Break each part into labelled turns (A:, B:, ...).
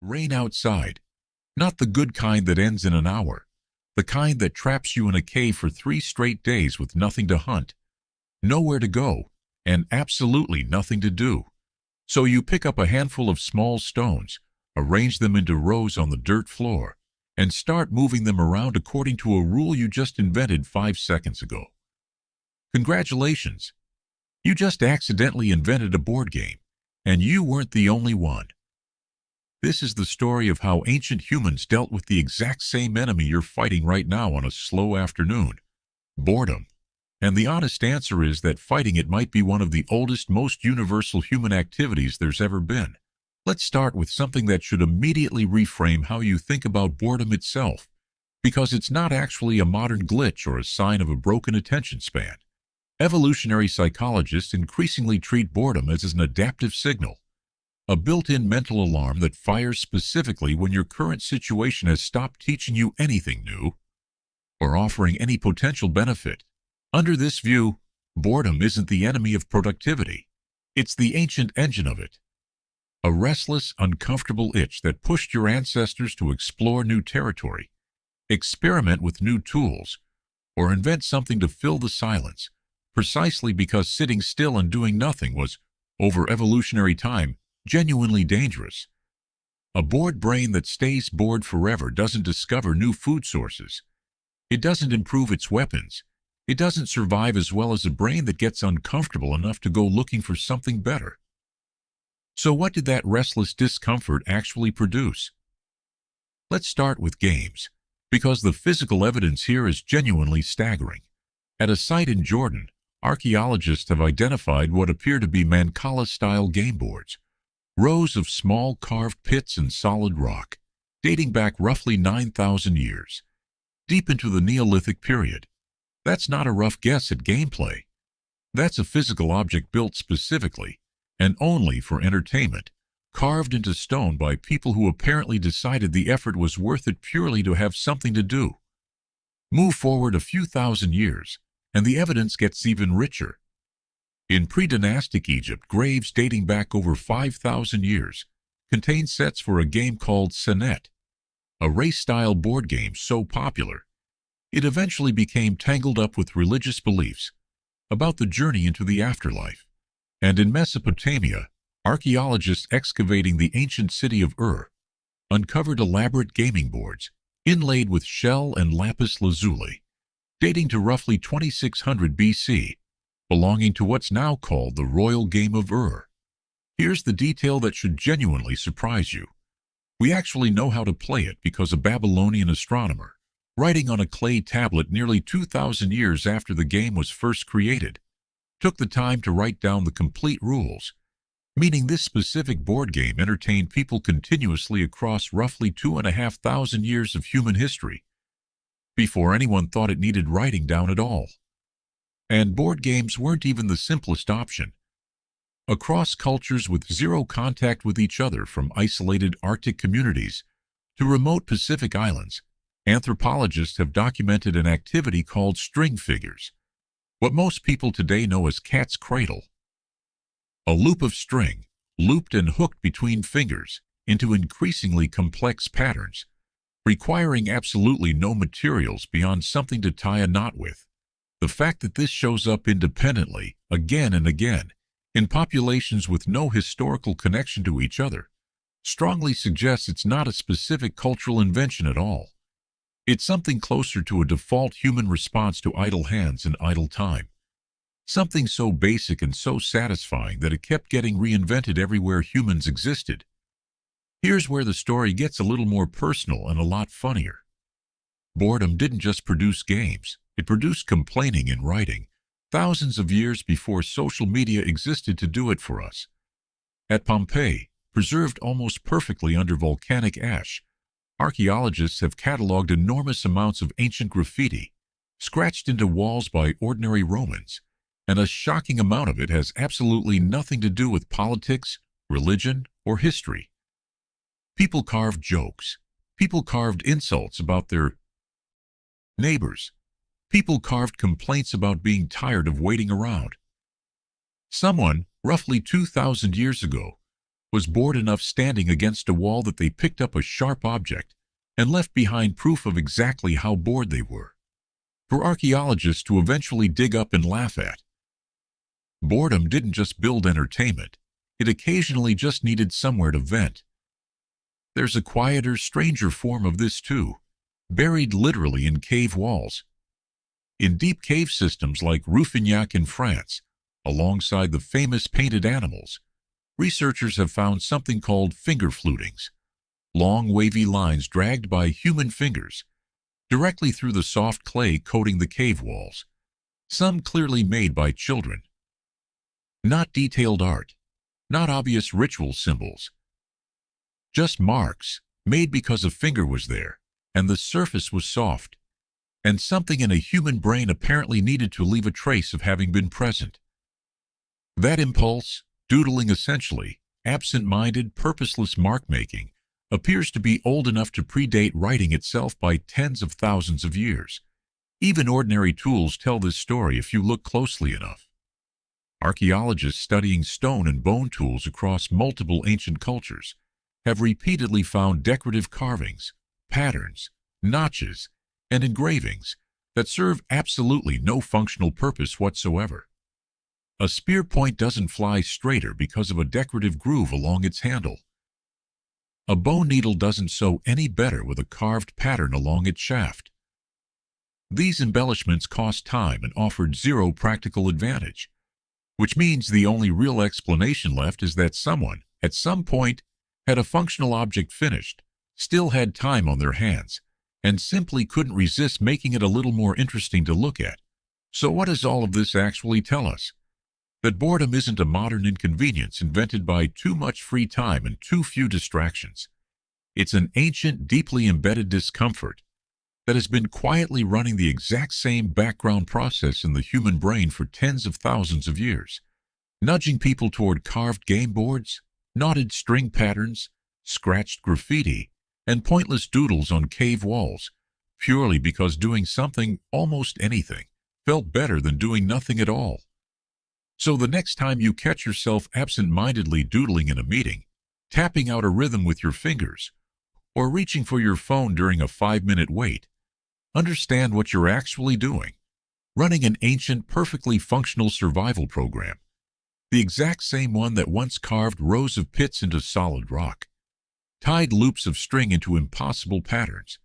A: Rain outside. Not the good kind that ends in an hour. The kind that traps you in a cave for 3 straight days with nothing to hunt, nowhere to go, and absolutely nothing to do. So you pick up a handful of small stones, arrange them into rows on the dirt floor, and start moving them around according to a rule you just invented 5 seconds ago. Congratulations! You just accidentally invented a board game, and you weren't the only one. This is the story of how ancient humans dealt with the exact same enemy you're fighting right now on a slow afternoon: boredom. And the honest answer is that fighting it might be one of the oldest, most universal human activities there's ever been. Let's start with something that should immediately reframe how you think about boredom itself, because it's not actually a modern glitch or a sign of a broken attention span. Evolutionary psychologists increasingly treat boredom as an adaptive signal, a built-in mental alarm that fires specifically when your current situation has stopped teaching you anything new or offering any potential benefit. Under this view, boredom isn't the enemy of productivity. It's the ancient engine of it. A restless, uncomfortable itch that pushed your ancestors to explore new territory, experiment with new tools, or invent something to fill the silence, precisely because sitting still and doing nothing was, over evolutionary time, genuinely dangerous. A bored brain that stays bored forever doesn't discover new food sources. It doesn't improve its weapons. It doesn't survive as well as a brain that gets uncomfortable enough to go looking for something better. So what did that restless discomfort actually produce? Let's start with games, because the physical evidence here is genuinely staggering. At a site in Jordan, archaeologists have identified what appear to be Mancala-style game boards, rows of small carved pits in solid rock, dating back roughly 9,000 years, deep into the Neolithic period. That's not a rough guess at gameplay. That's a physical object built specifically, and only for entertainment, carved into stone by people who apparently decided the effort was worth it purely to have something to do. Move forward a few thousand years, and the evidence gets even richer. In pre-dynastic Egypt, graves dating back over 5,000 years contain sets for a game called Senet, a race-style board game so popular it eventually became tangled up with religious beliefs about the journey into the afterlife. And in Mesopotamia, archaeologists excavating the ancient city of Ur uncovered elaborate gaming boards inlaid with shell and lapis lazuli, dating to roughly 2600 BC, belonging to what's now called the Royal Game of Ur. Here's the detail that should genuinely surprise you. We actually know how to play it because a Babylonian astronomer, writing on a clay tablet nearly 2,000 years after the game was first created, took the time to write down the complete rules, meaning this specific board game entertained people continuously across roughly 2,500 years of human history, before anyone thought it needed writing down at all. And board games weren't even the simplest option. Across cultures with zero contact with each other, from isolated Arctic communities to remote Pacific islands, anthropologists have documented an activity called string figures, what most people today know as cat's cradle. A loop of string, looped and hooked between fingers into increasingly complex patterns, requiring absolutely no materials beyond something to tie a knot with. The fact that this shows up independently, again and again, in populations with no historical connection to each other, strongly suggests it's not a specific cultural invention at all. It's something closer to a default human response to idle hands and idle time. Something so basic and so satisfying that it kept getting reinvented everywhere humans existed. Here's where the story gets a little more personal and a lot funnier. Boredom didn't just produce games, it produced complaining in writing, thousands of years before social media existed to do it for us. At Pompeii, preserved almost perfectly under volcanic ash, archaeologists have cataloged enormous amounts of ancient graffiti, scratched into walls by ordinary Romans, and a shocking amount of it has absolutely nothing to do with politics, religion, or history. People carved jokes. People carved insults about their neighbors. People carved complaints about being tired of waiting around. Someone, roughly 2,000 years ago, was bored enough standing against a wall that they picked up a sharp object and left behind proof of exactly how bored they were, for archaeologists to eventually dig up and laugh at. Boredom didn't just build entertainment, it occasionally just needed somewhere to vent. There's a quieter, stranger form of this too, buried literally in cave walls. In deep cave systems like Rouffignac in France, alongside the famous painted animals, researchers have found something called finger flutings, long wavy lines dragged by human fingers directly through the soft clay coating the cave walls, some clearly made by children. Not detailed art, not obvious ritual symbols, just marks made because a finger was there and the surface was soft, and something in a human brain apparently needed to leave a trace of having been present. That impulse, doodling essentially, absent-minded, purposeless mark-making, appears to be old enough to predate writing itself by tens of thousands of years. Even ordinary tools tell this story if you look closely enough. Archaeologists studying stone and bone tools across multiple ancient cultures have repeatedly found decorative carvings, patterns, notches, and engravings that serve absolutely no functional purpose whatsoever. A spear point doesn't fly straighter because of a decorative groove along its handle. A bone needle doesn't sew any better with a carved pattern along its shaft. These embellishments cost time and offered zero practical advantage, which means the only real explanation left is that someone, at some point, had a functional object finished, still had time on their hands, and simply couldn't resist making it a little more interesting to look at. So what does all of this actually tell us? That boredom isn't a modern inconvenience invented by too much free time and too few distractions. It's an ancient, deeply embedded discomfort that has been quietly running the exact same background process in the human brain for tens of thousands of years, nudging people toward carved game boards, knotted string patterns, scratched graffiti, and pointless doodles on cave walls, purely because doing something, almost anything, felt better than doing nothing at all. So the next time you catch yourself absent-mindedly doodling in a meeting, tapping out a rhythm with your fingers, or reaching for your phone during a 5-minute wait, understand what you're actually doing. Running an ancient, perfectly functional survival program, the exact same one that once carved rows of pits into solid rock, tied loops of string into impossible patterns,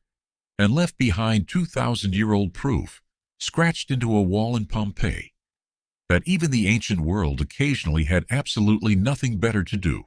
A: and left behind 2,000-year-old proof, scratched into a wall in Pompeii, that even the ancient world occasionally had absolutely nothing better to do.